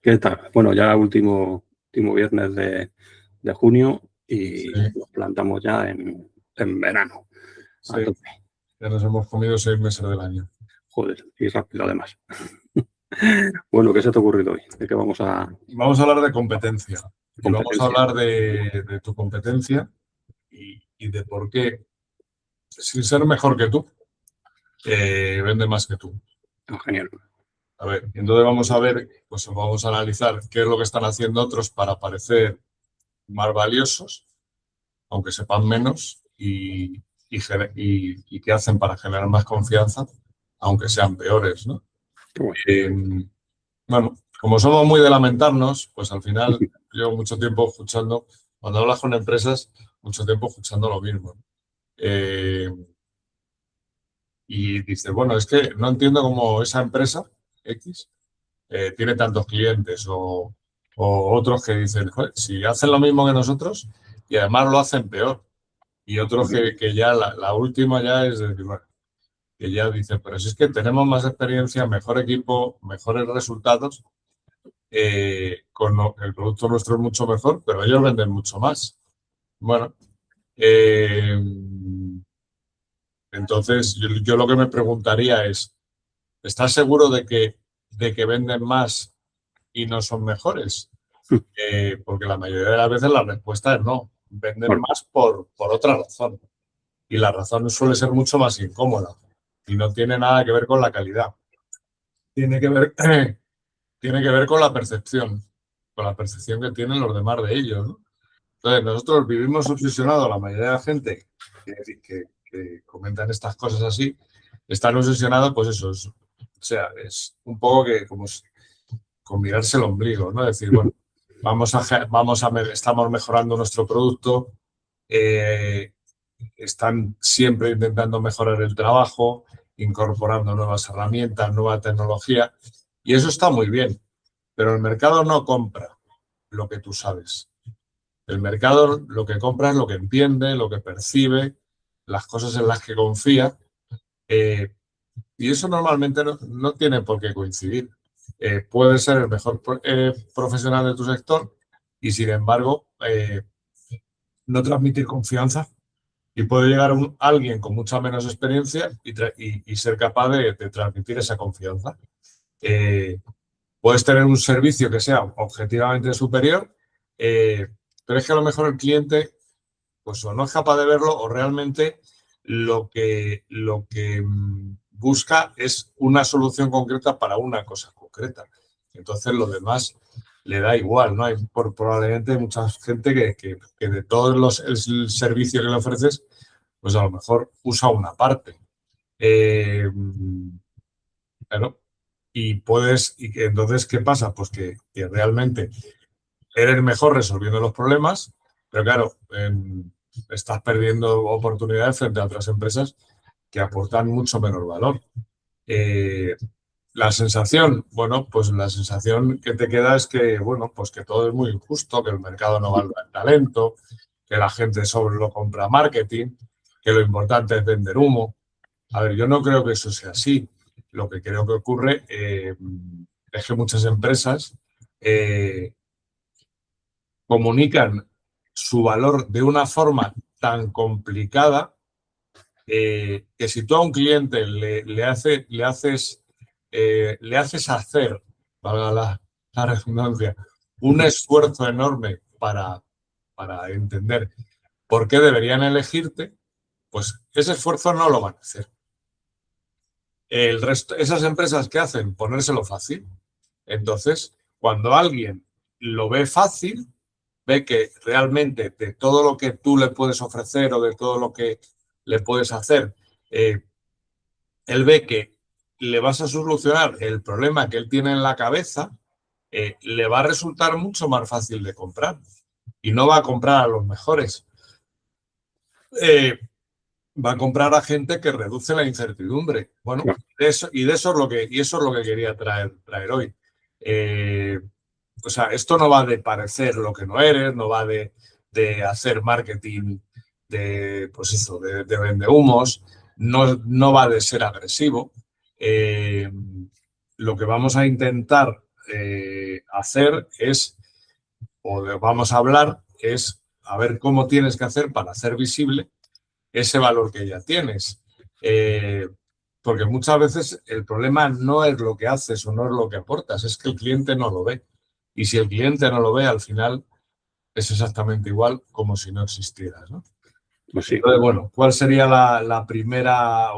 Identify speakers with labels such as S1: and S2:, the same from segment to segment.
S1: ¿Qué tal? Bueno, ya último viernes de junio y
S2: Sí,
S1: nos plantamos ya en verano. A
S2: sí,
S1: tope.
S2: ya nos hemos comido 6 meses del año.
S1: Joder, y rápido además. Bueno, ¿qué se te ha ocurrido hoy? ¿De qué vamos a
S2: Vamos a hablar de competencia y vamos a
S1: competencia?
S2: hablar de tu competencia y de por qué, sin ser mejor que tú, vende más que tú.
S1: Ah, genial.
S2: A ver, entonces vamos a ver, pues vamos a analizar qué es lo que están haciendo otros para parecer más valiosos, aunque sepan menos, y qué hacen para generar más confianza, aunque sean peores, ¿no?
S1: Qué guay.
S2: Bueno, como somos muy de lamentarnos, pues al final llevo mucho tiempo escuchando, cuando hablas con empresas, mucho tiempo escuchando lo mismo, ¿no? Eh, y dices, bueno, es que no entiendo cómo esa empresa X tiene tantos clientes o otros que dicen, joder, si hacen lo mismo que nosotros y además lo hacen peor. Y otros que ya la última ya es decir, bueno, que ya dicen, pero si es que tenemos más experiencia, mejor equipo, mejores resultados. El producto nuestro es mucho mejor, pero ellos venden mucho más. Bueno, eh, entonces yo lo que me preguntaría es, ¿estás seguro de que venden más y no son mejores? Porque la mayoría de las veces la respuesta es no, venden
S1: Bueno,
S2: más por otra razón. Y la razón suele ser mucho más incómoda y no tiene nada que ver con la calidad. Tiene que ver, tiene que ver con la percepción que tienen los demás de ellos, ¿no? Entonces, nosotros vivimos obsesionados, la mayoría de la gente que comentan estas cosas así, están obsesionados, pues eso, o sea, es un poco que como con mirarse el ombligo, ¿no? Decir, bueno, estamos mejorando nuestro producto, eh, están siempre intentando mejorar el trabajo, incorporando nuevas herramientas, nueva tecnología, y eso está muy bien, pero el mercado no compra lo que tú sabes. El mercado lo que compra es lo que entiende, lo que percibe, las cosas en las que confía, eh, y eso normalmente no tiene por qué coincidir. Puede ser el mejor profesional de tu sector y, sin embargo, no transmitir confianza y puede llegar alguien con mucha menos experiencia y ser capaz de transmitir esa confianza. Eh, Puedes tener un servicio que sea objetivamente superior, pero es que a lo mejor el cliente pues o no es capaz de verlo o realmente lo que busca es una solución concreta para una cosa concreta. Entonces lo demás le da igual, ¿no? Hay probablemente mucha gente que de todos el servicio que le ofreces, pues a lo mejor usa una parte. Eh, claro. Y entonces, ¿qué pasa? Pues que realmente eres mejor resolviendo los problemas, pero claro, estás perdiendo oportunidades frente a otras empresas que aportan mucho menor valor. Eh, la sensación, bueno, pues la sensación que te queda es que, bueno, pues que todo es muy injusto, que el mercado no valora el talento, que la gente solo lo compra marketing, que lo importante es vender humo. A ver, yo no creo que eso sea así. Lo que creo que ocurre es que muchas empresas comunican su valor de una forma tan complicada que si tú a un cliente le haces hacer, valga la redundancia, un esfuerzo enorme para entender por qué deberían elegirte, pues ese esfuerzo no lo van a hacer. El resto, esas empresas que hacen ponérselo fácil. Entonces, cuando alguien lo ve fácil, ve que realmente de todo lo que tú le puedes ofrecer o de todo lo que le puedes hacer, él ve que le vas a solucionar el problema que él tiene en la cabeza, le va a resultar mucho más fácil de comprar y no va a comprar a los mejores. Va a comprar a gente que reduce la incertidumbre. Bueno,
S1: claro.
S2: eso es lo que quería traer hoy. O sea, esto no va de parecer lo que no eres, no va de hacer marketing pues eso, de vendehumos, no va de ser agresivo. Lo que vamos a intentar hacer es, vamos a hablar, es a ver cómo tienes que hacer para hacer visible ese valor que ya tienes. Porque muchas veces el problema no es lo que haces o no es lo que aportas, es que el cliente no lo ve. Y si el cliente no lo ve, al final es exactamente igual como si no existieras, ¿no?
S1: Pues sí.
S2: Entonces, bueno, ¿cuál sería la primera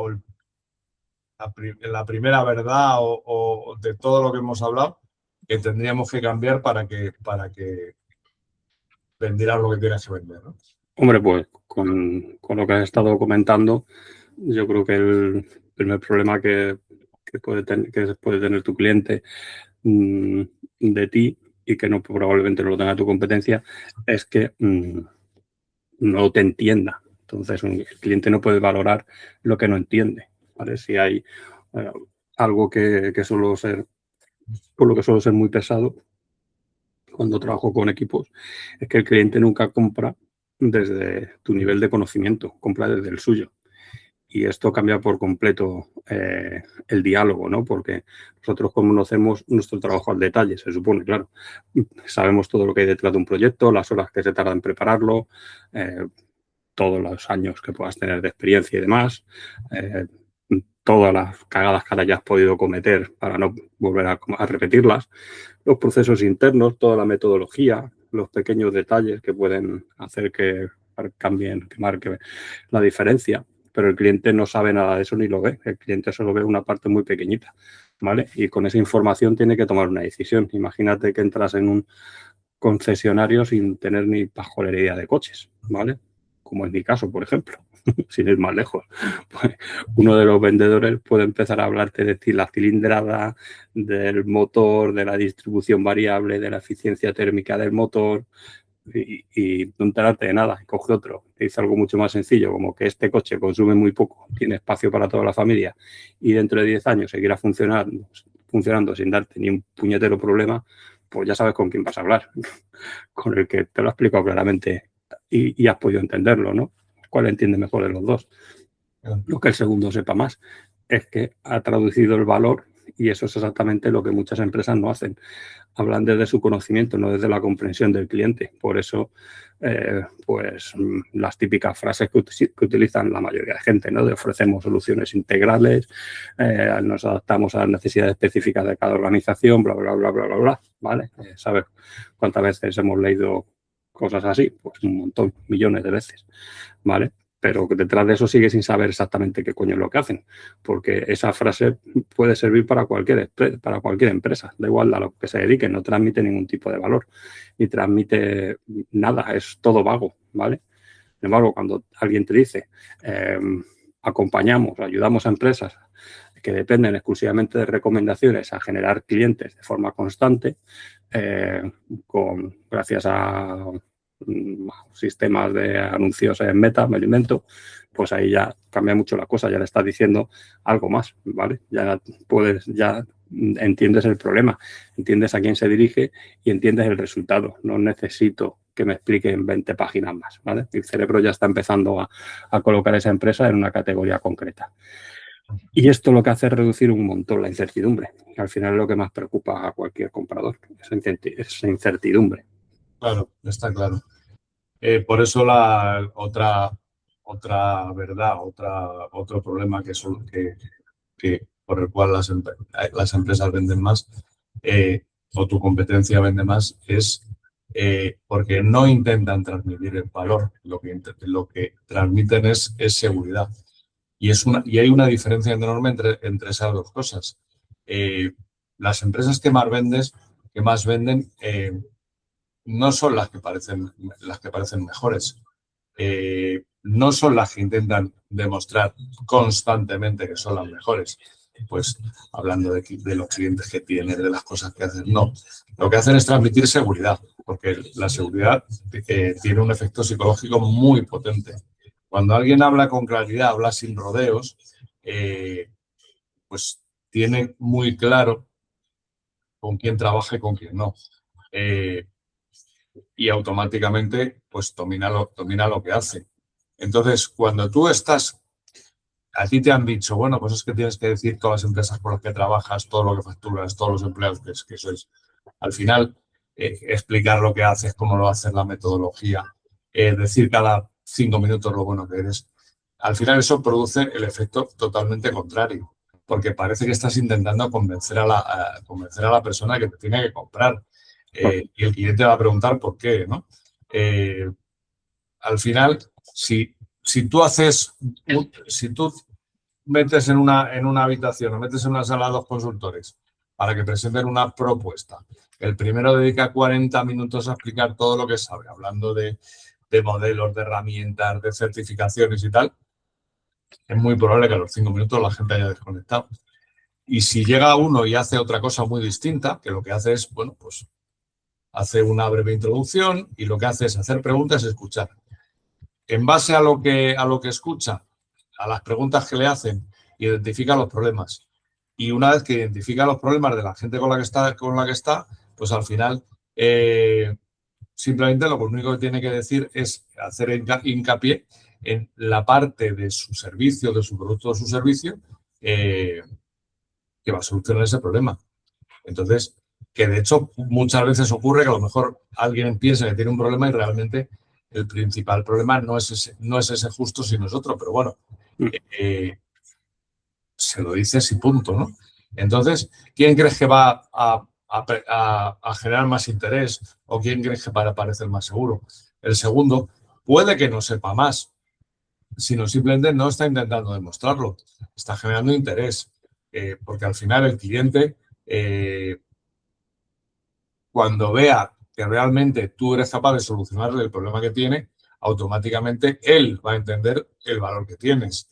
S2: la primera verdad o de todo lo que hemos hablado que tendríamos que cambiar para que vendieras lo que tienes que vender, ¿no?
S1: Hombre, pues con lo que has estado comentando, yo creo que el primer problema que puede tener tu cliente de ti y que no probablemente no lo tenga tu competencia es que no te entienda. Entonces, el cliente no puede valorar lo que no entiende, ¿vale? Si hay algo que suelo ser, por lo que suelo ser muy pesado cuando trabajo con equipos, es que el cliente nunca compra desde tu nivel de conocimiento, compra desde el suyo. Y esto cambia por completo el diálogo, ¿no? Porque nosotros conocemos nuestro trabajo al detalle, se supone, claro. Sabemos todo lo que hay detrás de un proyecto, las horas que se tarda en prepararlo, todos los años que puedas tener de experiencia y demás, todas las cagadas que hayas podido cometer para no volver a repetirlas, los procesos internos, toda la metodología, los pequeños detalles que pueden hacer que cambien, que marque la diferencia. Pero el cliente no sabe nada de eso ni lo ve. El cliente solo ve una parte muy pequeñita, ¿vale? Y con esa información tiene que tomar una decisión. Imagínate que entras en un concesionario sin tener ni pajolera idea de coches, ¿vale? Como es mi caso, por ejemplo, sin ir más lejos. Pues uno de los vendedores puede empezar a hablarte de la cilindrada, del motor, de la distribución variable, de la eficiencia térmica del motor, y no enterarte de nada. Coge otro, te dice algo mucho más sencillo, como que este coche consume muy poco, tiene espacio para toda la familia y dentro de 10 años seguirá funcionando sin darte ni un puñetero problema, pues ya sabes con quién vas a hablar, con el que te lo ha explicado claramente y has podido entenderlo, ¿no? ¿Cuál entiende mejor de los dos? Lo que el segundo sepa más es que ha traducido el valor y eso es exactamente lo que muchas empresas no hacen. Hablan desde su conocimiento, no desde la comprensión del cliente. Por eso, pues las típicas frases que utilizan la mayoría de gente, ¿no? De ofrecemos soluciones integrales, nos adaptamos a las necesidades específicas de cada organización, bla, bla, bla, bla, bla, bla, ¿vale? ¿Sabes cuántas veces hemos leído cosas así? Pues un montón, millones de veces, ¿vale? Pero detrás de eso sigue sin saber exactamente qué coño es lo que hacen, porque esa frase puede servir para cualquier empresa, da igual a lo que se dedique, no transmite ningún tipo de valor, ni transmite nada, es todo vago, ¿vale? Sin embargo, cuando alguien te dice, ayudamos a empresas que dependen exclusivamente de recomendaciones a generar clientes de forma constante, gracias a sistemas de anuncios en Meta, me lo invento, pues ahí ya cambia mucho la cosa, ya le estás diciendo algo más, ¿vale? Ya entiendes el problema, entiendes a quién se dirige y entiendes el resultado. No necesito que me expliquen 20 páginas más, ¿vale? El cerebro ya está empezando a colocar esa empresa en una categoría concreta. Y esto lo que hace es reducir un montón la incertidumbre. Al final es lo que más preocupa a cualquier comprador, esa incertidumbre.
S2: Claro, está claro. Por eso la otra verdad, otro problema que por el cual las empresas venden más o tu competencia vende más es porque no intentan transmitir el valor, lo que transmiten es seguridad. Y hay una diferencia enorme entre esas dos cosas. Las empresas que más venden no son las que parecen mejores. No son las que intentan demostrar constantemente que son las mejores. Pues hablando de los clientes que tienen, de las cosas que hacen, no. Lo que hacen es transmitir seguridad, porque la seguridad tiene un efecto psicológico muy potente. Cuando alguien habla con claridad, habla sin rodeos, pues tiene muy claro con quién trabaja y con quién no. Y automáticamente pues domina lo que hace. Entonces, cuando tú a ti te han dicho, bueno, pues es que tienes que decir todas las empresas por las que trabajas, todo lo que facturas, todos los empleados que sois. Al final, explicar lo que haces, cómo lo haces, la metodología, decir cada 5 minutos lo bueno que eres, al final eso produce el efecto totalmente contrario, porque parece que estás intentando convencer a la persona que te tiene que comprar. Y el cliente va a preguntar por qué, ¿no? Al final, si tú metes en una habitación o metes en una sala a 2 consultores para que presenten una propuesta, el primero dedica 40 minutos a explicar todo lo que sabe, hablando de modelos, de herramientas, de certificaciones y tal, es muy probable que a los 5 minutos la gente haya desconectado. Y si llega uno y hace otra cosa muy distinta, que lo que hace es, bueno, pues hace una breve introducción y lo que hace es hacer preguntas y escuchar. En base a lo que escucha, a las preguntas que le hacen, identifica los problemas. Y una vez que identifica los problemas de la gente con la que está, pues al final simplemente lo único que tiene que decir es hacer hincapié en la parte de su servicio, de su producto o su servicio, que va a solucionar ese problema. Entonces, que de hecho muchas veces ocurre que a lo mejor alguien piensa que tiene un problema y realmente el principal problema no es ese justo, sino es otro. Pero bueno, se lo dices y punto, ¿no? Entonces, ¿quién crees que va a generar más interés o quién crees que va a parecer más seguro? El segundo puede que no sepa más, sino simplemente no está intentando demostrarlo, está generando interés, porque al final el cliente, cuando vea que realmente tú eres capaz de solucionarle el problema que tiene, automáticamente él va a entender el valor que tienes.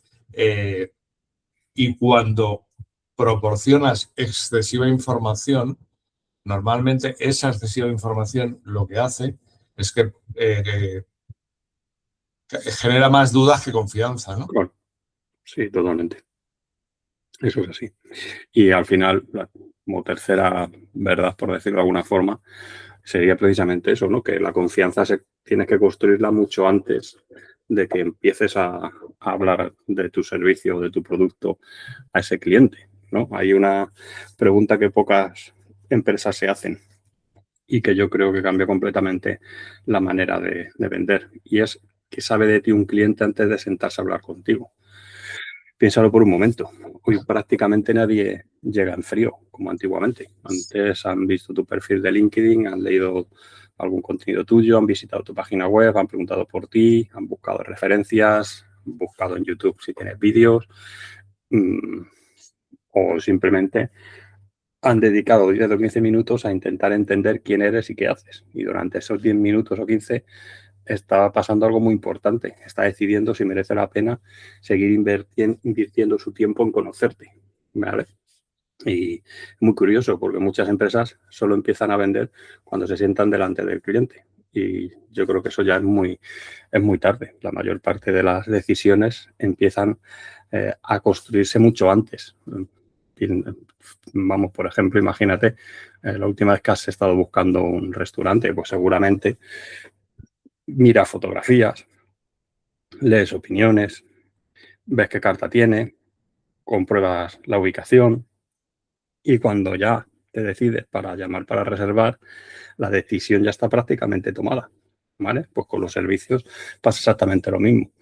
S2: Y cuando proporcionas excesiva información, normalmente esa excesiva información lo que hace es que genera más dudas que confianza, ¿no?
S1: Bueno, sí, totalmente. Eso es así. Y al final, como tercera verdad, por decirlo de alguna forma, sería precisamente eso, ¿no? Que la confianza tienes que construirla mucho antes de que empieces a hablar de tu servicio o de tu producto a ese cliente, ¿no? Hay una pregunta que pocas empresas se hacen y que yo creo que cambia completamente la manera de vender, y es: ¿qué sabe de ti un cliente antes de sentarse a hablar contigo? Piénsalo por un momento. Hoy prácticamente nadie llega en frío, como antiguamente. Antes han visto tu perfil de LinkedIn, han leído algún contenido tuyo, han visitado tu página web, han preguntado por ti, han buscado referencias, han buscado en YouTube si tienes vídeos, o simplemente han dedicado 10 o 15 minutos a intentar entender quién eres y qué haces. Y durante esos 10 minutos o 15 está pasando algo muy importante. Está decidiendo si merece la pena seguir invirtiendo su tiempo en conocerte, ¿vale? Y es muy curioso porque muchas empresas solo empiezan a vender cuando se sientan delante del cliente. Y yo creo que eso ya es muy tarde. La mayor parte de las decisiones empiezan a construirse mucho antes. Vamos, por ejemplo, imagínate, la última vez que has estado buscando un restaurante, pues seguramente mira fotografías, lees opiniones, ves qué carta tiene, compruebas la ubicación, y cuando ya te decides para llamar para reservar, la decisión ya está prácticamente tomada, ¿vale? Pues con los servicios pasa exactamente lo mismo.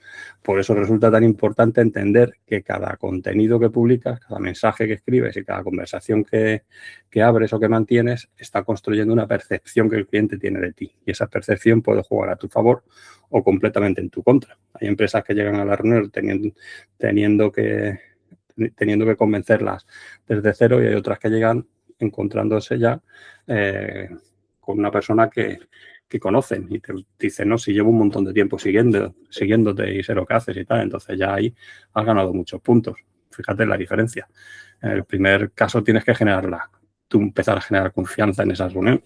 S1: Por eso resulta tan importante entender que cada contenido que publicas, cada mensaje que escribes y cada conversación que abres o que mantienes está construyendo una percepción que el cliente tiene de ti. Y esa percepción puede jugar a tu favor o completamente en tu contra. Hay empresas que llegan a la reunión teniendo que convencerlas desde cero, y hay otras que llegan encontrándose ya con una persona que conocen y te dicen: no, si llevo un montón de tiempo siguiéndote y sé lo que haces y tal. Entonces ya ahí has ganado muchos puntos. Fíjate la diferencia. En el primer caso tienes que tú empezar a generar confianza en esa reunión.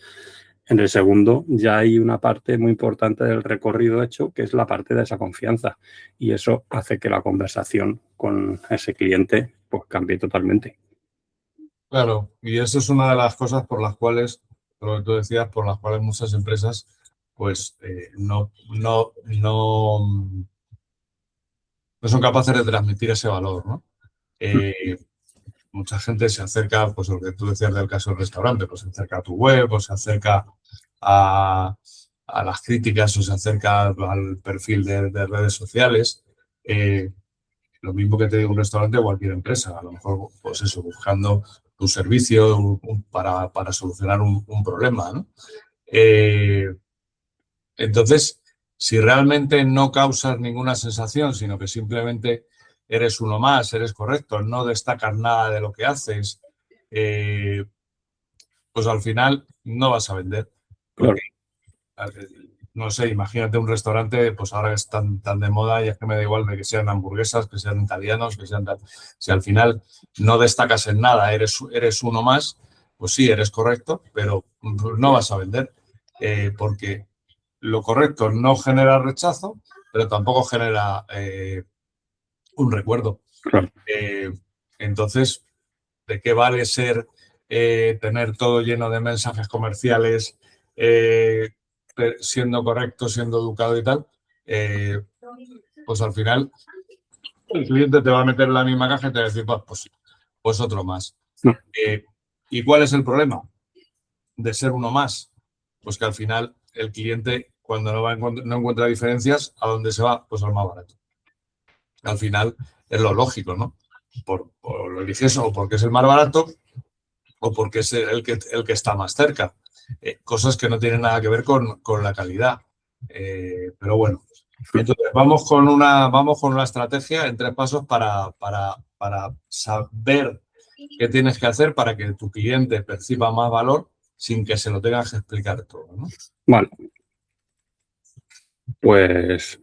S1: En el segundo ya hay una parte muy importante del recorrido hecho, que es la parte de esa confianza, y eso hace que la conversación con ese cliente pues cambie totalmente.
S2: Claro, y eso es una de las cosas por las cuales, lo que tú decías, por las cuales muchas empresas pues no son capaces de transmitir ese valor, ¿no? mucha gente se acerca, pues lo que tú decías del caso del restaurante, pues se acerca a tu web, o se acerca a las críticas, o se acerca al perfil de redes sociales. Lo mismo que te digo un restaurante o cualquier empresa, a lo mejor, pues eso, buscando tu servicio para solucionar un problema, ¿no? Entonces, si realmente no causas ninguna sensación, sino que simplemente eres uno más, eres correcto, no destacas nada de lo que haces, pues al final no vas a vender. Porque, no sé, imagínate un restaurante, pues ahora que es tan de moda y es que me da igual de que sean hamburguesas, que sean italianos, que sean tal. Si al final no destacas en nada, eres uno más, pues sí, eres correcto, pero no vas a vender. Porque lo correcto no genera rechazo, pero tampoco genera un recuerdo.
S1: Claro.
S2: Entonces, ¿de qué vale ser, tener todo lleno de mensajes comerciales, siendo correcto, siendo educado y tal? Pues al final el cliente te va a meter en la misma caja y te va a decir, pues otro más.
S1: No.
S2: ¿Y cuál es el problema de ser uno más? Pues que al final el cliente, cuando no encuentra diferencias, ¿a dónde se va? Pues al más barato. Al final es lo lógico, ¿no? Por lo eliges o porque es el más barato o porque es el que está más cerca. Cosas que no tienen nada que ver con la calidad. Pero bueno, entonces vamos con una estrategia en 3 pasos para saber qué tienes que hacer para que tu cliente perciba más valor sin que se lo tengas que explicar todo, ¿no?
S1: Vale. Pues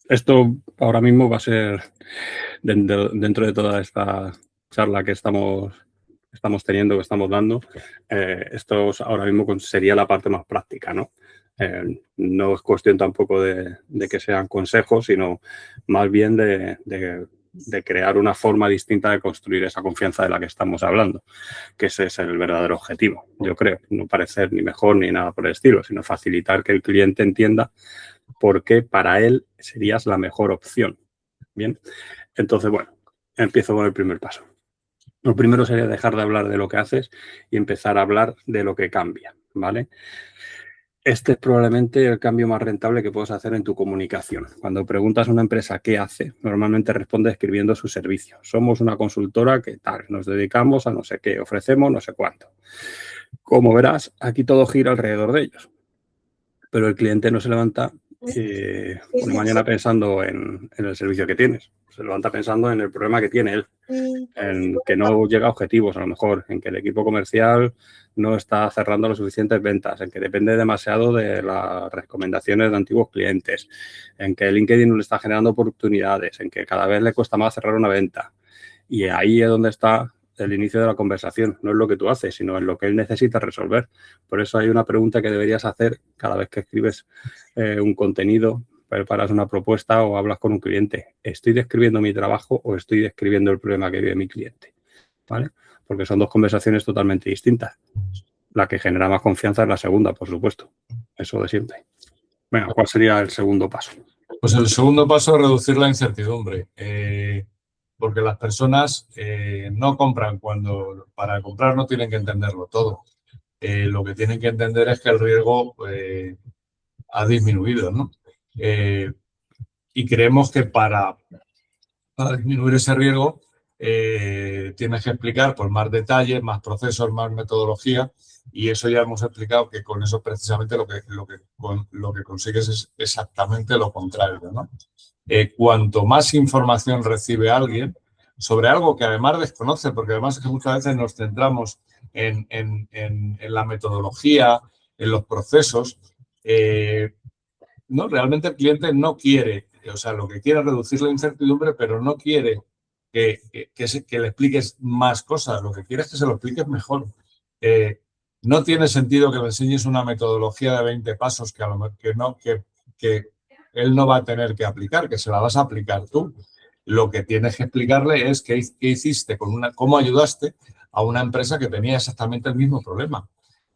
S1: esto ahora mismo va a ser, dentro de toda esta charla que estamos teniendo, que estamos dando, esto ahora mismo sería la parte más práctica, ¿no? No es cuestión tampoco de que sean consejos, sino más bien de crear una forma distinta de construir esa confianza de la que estamos hablando, que ese es el verdadero objetivo, yo creo. No parecer ni mejor ni nada por el estilo, sino facilitar que el cliente entienda por qué para él serías la mejor opción. Bien, entonces, bueno, empiezo con el primer paso. Lo primero sería dejar de hablar de lo que haces y empezar a hablar de lo que cambia, ¿vale? Este es probablemente el cambio más rentable que puedes hacer en tu comunicación. Cuando preguntas a una empresa qué hace, normalmente responde escribiendo su servicio. Somos una consultora que tal, nos dedicamos a no sé qué, ofrecemos no sé cuánto. Como verás, aquí todo gira alrededor de ellos. Pero el cliente no se levanta una mañana pensando en el servicio que tienes. Se levanta pensando en el problema que tiene él, en que no llega a objetivos, a lo mejor, en que el equipo comercial no está cerrando las suficientes ventas, en que depende demasiado de las recomendaciones de antiguos clientes, en que LinkedIn no le está generando oportunidades, en que cada vez le cuesta más cerrar una venta. Y ahí es donde está el inicio de la conversación. No es lo que tú haces, sino en lo que él necesita resolver. Por eso hay una pregunta que deberías hacer cada vez que escribes un contenido, preparas una propuesta o hablas con un cliente. ¿Estoy describiendo mi trabajo o estoy describiendo el problema que vive mi cliente? ¿Vale? Porque son 2 conversaciones totalmente distintas. La que genera más confianza es la segunda, por supuesto. Eso de siempre. Venga, ¿cuál sería el segundo paso?
S2: Pues el segundo paso es reducir la incertidumbre. Porque las personas no compran para comprar no tienen que entenderlo todo. Lo que tienen que entender es que el riesgo ha disminuido, ¿no? Y creemos que para disminuir ese riesgo tienes que explicar pues, más detalles, más procesos, más metodología, y eso ya hemos explicado que con eso precisamente lo que consigues es exactamente lo contrario, ¿no? Cuanto más información recibe alguien sobre algo que además desconoce, porque además es que muchas veces nos centramos en la metodología, en los procesos, no, realmente el cliente no quiere, o sea, lo que quiere es reducir la incertidumbre, pero no quiere que le expliques más cosas, lo que quiere es que se lo expliques mejor. No tiene sentido que le enseñes una metodología de 20 pasos que él no va a tener que aplicar, que se la vas a aplicar tú. Lo que tienes que explicarle es qué hiciste, cómo ayudaste a una empresa que tenía exactamente el mismo problema.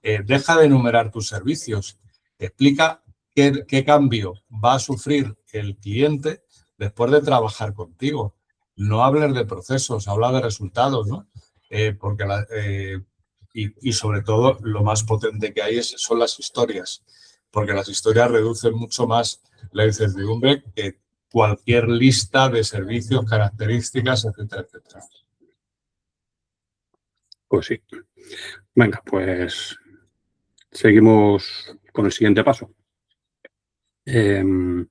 S2: Deja de enumerar tus servicios, explica qué cambio va a sufrir el cliente después de trabajar contigo. no hables de procesos, habla de resultados, ¿no? Y sobre todo, lo más potente que hay son las historias, porque las historias reducen mucho más la incertidumbre que cualquier lista de servicios, características, etcétera, etcétera.
S1: Pues sí. Venga, pues seguimos con el siguiente paso. Tiene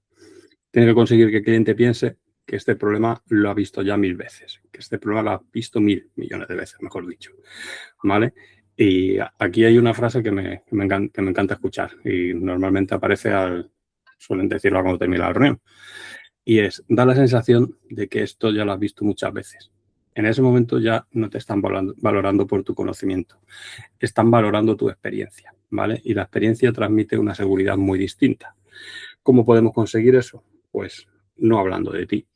S1: que conseguir que el cliente piense que este problema lo ha visto ya 1000 veces, que este problema lo ha visto 1000 millones de veces, mejor dicho, ¿vale? Y aquí hay una frase que me encanta escuchar y normalmente suelen decirlo cuando termina la reunión, y es, da la sensación de que esto ya lo has visto muchas veces. En ese momento ya no te están valorando por tu conocimiento, están valorando tu experiencia, ¿vale? Y la experiencia transmite una seguridad muy distinta. ¿Cómo podemos conseguir eso? Pues no hablando de ti,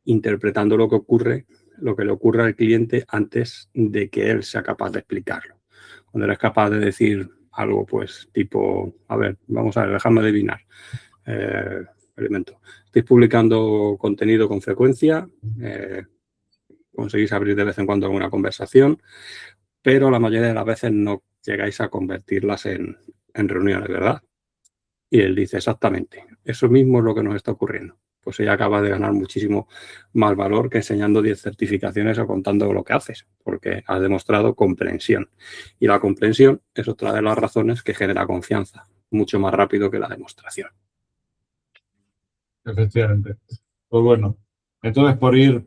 S1: interpretando lo que le ocurre al cliente antes de que él sea capaz de explicarlo. Cuando eres capaz de decir algo, pues tipo, a ver, vamos a ver, déjame adivinar. Elemento. Estáis publicando contenido con frecuencia, conseguís abrir de vez en cuando alguna conversación, pero la mayoría de las veces no llegáis a convertirlas en reuniones, ¿verdad? Y él dice, exactamente, eso mismo es lo que nos está ocurriendo. Pues ella acaba de ganar muchísimo más valor que enseñando 10 certificaciones o contando lo que haces, porque has demostrado comprensión. Y la comprensión es otra de las razones que genera confianza, mucho más rápido que la demostración.
S2: Efectivamente. Pues bueno, entonces por ir,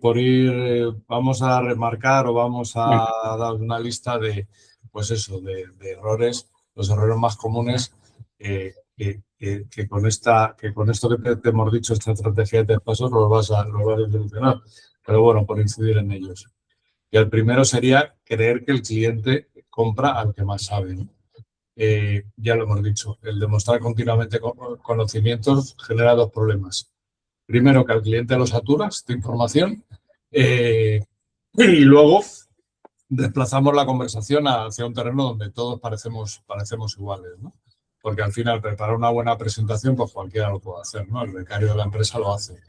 S2: vamos a remarcar o vamos a dar una lista de, pues eso, de errores, los errores más comunes que con esto que te hemos dicho, esta estrategia de 3 pasos, los vas a solucionar. Pero bueno, por incidir en ellos. Y el primero sería creer que el cliente compra al que más sabe, ¿no? Ya lo hemos dicho, el demostrar continuamente conocimientos genera 2 problemas. Primero, que al cliente lo saturas de información y luego desplazamos la conversación hacia un terreno donde todos parecemos iguales, ¿no? Porque al final preparar una buena presentación, pues cualquiera lo puede hacer, ¿no? El becario de la empresa lo hace,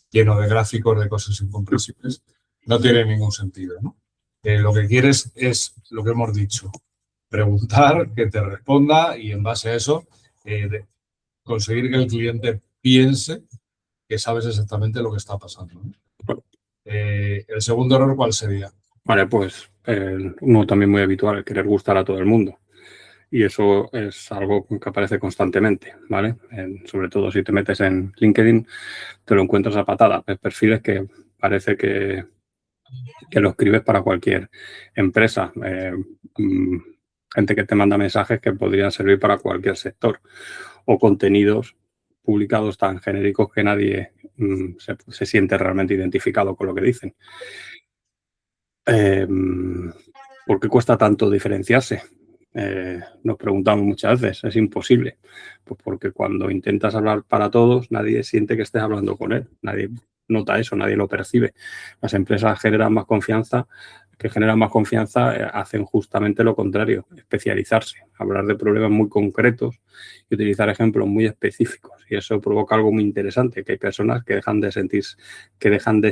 S2: lleno de gráficos, de cosas incomprensibles. No tiene ningún sentido, ¿no? Lo que quieres es lo que hemos dicho, preguntar, que te responda y en base a eso conseguir que el cliente piense que sabes exactamente lo que está pasando, ¿no? El segundo error, ¿cuál sería?
S1: Vale, pues uno también muy habitual, el querer gustar a todo el mundo. Y eso es algo que aparece constantemente, ¿vale? Sobre todo si te metes en LinkedIn, te lo encuentras a patada. Ves perfiles que parece que lo escribes para cualquier empresa. Gente que te manda mensajes que podrían servir para cualquier sector. O contenidos publicados tan genéricos que nadie se siente realmente identificado con lo que dicen. ¿Por qué cuesta tanto diferenciarse? Nos preguntamos muchas veces, es imposible. Pues porque cuando intentas hablar para todos, nadie siente que estés hablando con él. Nadie nota eso, nadie lo percibe. Las empresas que generan más confianza, hacen justamente lo contrario, especializarse, hablar de problemas muy concretos y utilizar ejemplos muy específicos. Y eso provoca algo muy interesante, que hay personas que dejan de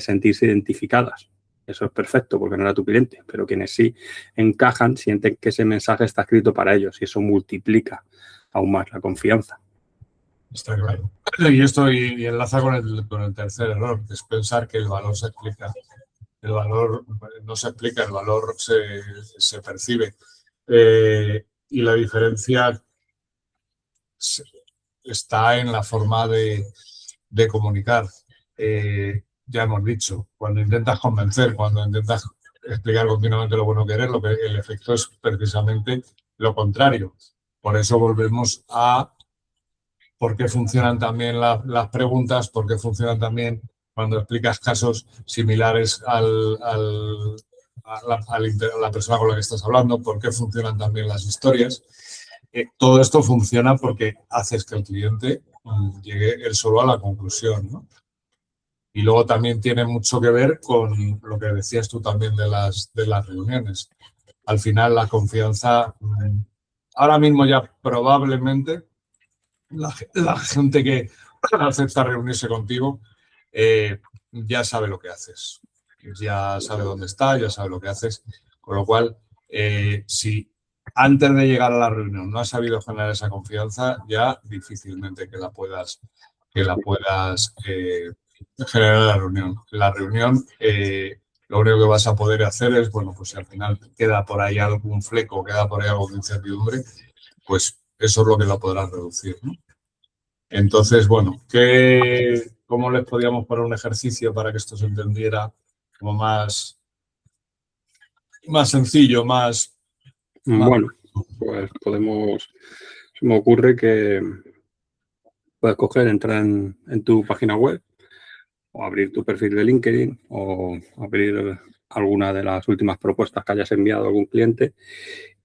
S1: sentirse identificadas. Eso es perfecto porque no era tu cliente, pero quienes sí encajan sienten que ese mensaje está escrito para ellos y eso multiplica aún más la confianza.
S2: Está claro. Y esto y enlaza con el tercer error, que es pensar que el valor se explica. El valor no se explica, el valor se percibe. Y la diferencia está en la forma de comunicar. Ya hemos dicho, cuando intentas convencer, cuando intentas explicar continuamente lo bueno que eres, el efecto es precisamente lo contrario. Por eso volvemos a por qué funcionan también las preguntas, por qué funcionan también cuando explicas casos similares a la persona con la que estás hablando, por qué funcionan también las historias. Todo esto funciona porque haces que el cliente llegue él solo a la conclusión, ¿no? Y luego también tiene mucho que ver con lo que decías tú también de las reuniones. Al final la confianza, ahora mismo ya probablemente la gente que acepta reunirse contigo ya sabe lo que haces. ya sabe dónde está, ya sabe lo que haces. Con lo cual, si antes de llegar a la reunión no has sabido generar esa confianza, ya difícilmente que la puedas generar en la reunión. La reunión, lo único que vas a poder hacer es, bueno, pues si al final queda por ahí algún fleco, queda por ahí algo de incertidumbre, pues eso es lo que la podrás reducir, ¿no? Entonces, bueno, ¿cómo les podíamos poner un ejercicio para que esto se entendiera como más sencillo, más...
S1: Bueno, pues se me ocurre que puedes entrar en tu página web o abrir tu perfil de LinkedIn o abrir alguna de las últimas propuestas que hayas enviado a algún cliente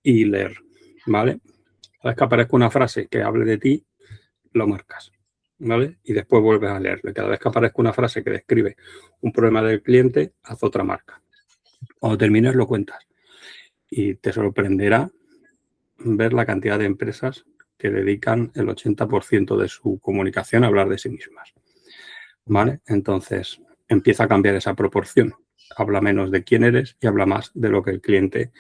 S1: y leer, ¿vale? Cada vez que aparezca una frase que hable de ti, lo marcas, ¿vale? Y después vuelves a leerle. Cada vez que aparezca una frase que describe un problema del cliente, haz otra marca. Cuando termines, lo cuentas. Y te sorprenderá ver la cantidad de empresas que dedican el 80% de su comunicación a hablar de sí mismas, ¿vale? Entonces, empieza a cambiar esa proporción. Habla menos de quién eres y habla más de lo que el cliente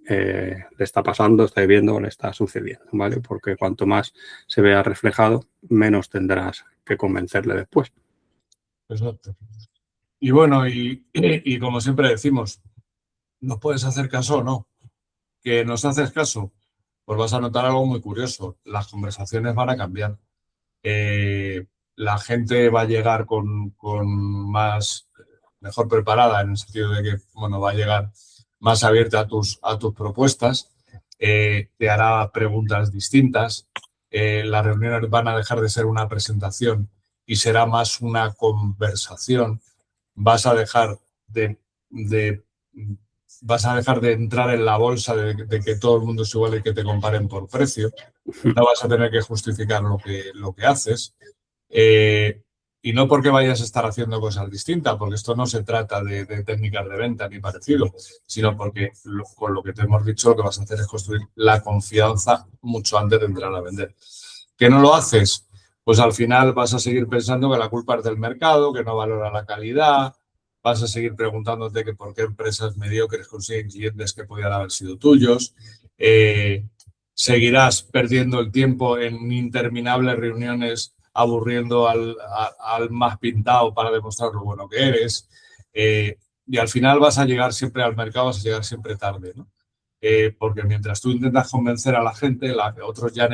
S1: le está pasando, está viviendo o le está sucediendo, ¿vale? Porque cuanto más se vea reflejado, menos tendrás que convencerle después.
S2: Exacto. Y bueno, y como siempre decimos, ¿nos puedes hacer caso o no? ¿Que nos haces caso? Pues vas a notar algo muy curioso. Las conversaciones van a cambiar. La gente va a llegar con mejor preparada, en el sentido de que, bueno, va a llegar más abierta a tus propuestas, te hará preguntas distintas, las reuniones van a dejar de ser una presentación y será más una conversación. Vas a dejar de entrar en la bolsa de que todo el mundo es igual y que te comparen por precio. No vas a tener que justificar lo que haces. Y no porque vayas a estar haciendo cosas distintas, porque esto no se trata de técnicas de venta ni parecido, sino porque con lo que te hemos dicho lo que vas a hacer es construir la confianza mucho antes de entrar a vender. ¿Que no lo haces? Pues al final vas a seguir pensando que la culpa es del mercado, que no valora la calidad, vas a seguir preguntándote que por qué empresas mediocres consiguen clientes que podían haber sido tuyos, seguirás perdiendo el tiempo en interminables reuniones aburriendo al más pintado para demostrar lo bueno que eres, y al final vas a llegar siempre al mercado, vas a llegar siempre tarde, ¿no? Porque mientras tú intentas convencer a la gente, otros ya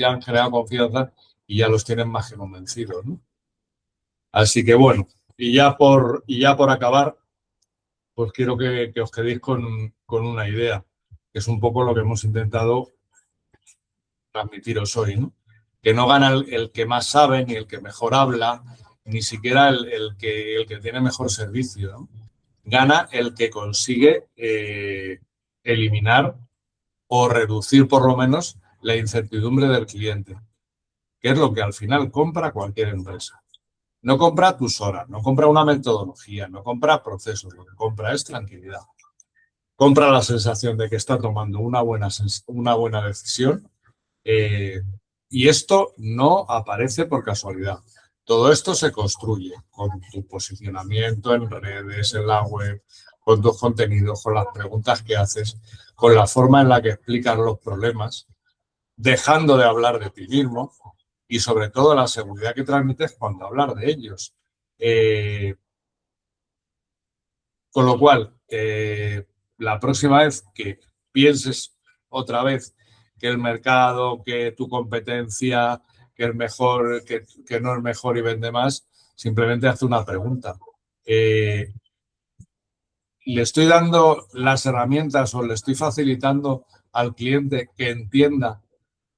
S2: han generado confianza y ya los tienen más que convencidos, ¿no? Así que bueno, y ya por acabar, pues quiero que os quedéis con una idea, que es un poco lo que hemos intentado transmitiros hoy, ¿no? Que no gana el que más sabe, ni el que mejor habla, ni siquiera el que tiene mejor servicio, ¿no? Gana el que consigue eliminar o reducir por lo menos la incertidumbre del cliente, que es lo que al final compra cualquier empresa. No compra tus horas, no compra una metodología, no compra procesos, lo que compra es tranquilidad. Compra la sensación de que está tomando una buena decisión, y esto no aparece por casualidad. Todo esto se construye con tu posicionamiento en redes, en la web, con tus contenidos, con las preguntas que haces, con la forma en la que explicas los problemas, dejando de hablar de ti mismo y sobre todo la seguridad que transmites cuando hablas de ellos. Con lo cual, la próxima vez que pienses otra vez que el mercado, que tu competencia, que es mejor, que no es mejor y vende más, simplemente haz una pregunta. ¿Le estoy dando las herramientas o le estoy facilitando al cliente que entienda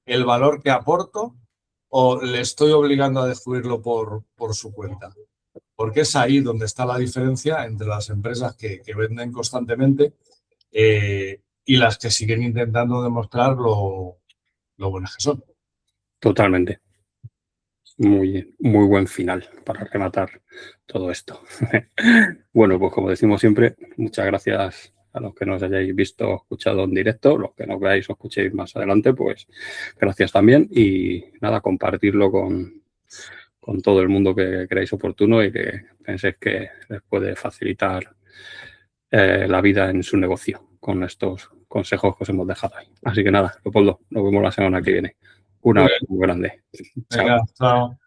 S2: el valor que aporto o le estoy obligando a descubrirlo por su cuenta? Porque es ahí donde está la diferencia entre las empresas que venden constantemente y las que siguen intentando demostrar lo buenas que son.
S1: Totalmente. Muy buen final para rematar todo esto. Bueno, pues como decimos siempre, muchas gracias a los que nos hayáis visto o escuchado en directo. Los que nos veáis o escuchéis más adelante, pues gracias también. Y nada, compartirlo con todo el mundo que creáis oportuno y que penséis que les puede facilitar la vida en su negocio con estos consejos que os hemos dejado ahí. Así que nada, Leopoldo, nos vemos la semana que viene. Un abrazo muy grande. Chao.
S2: Venga, chao.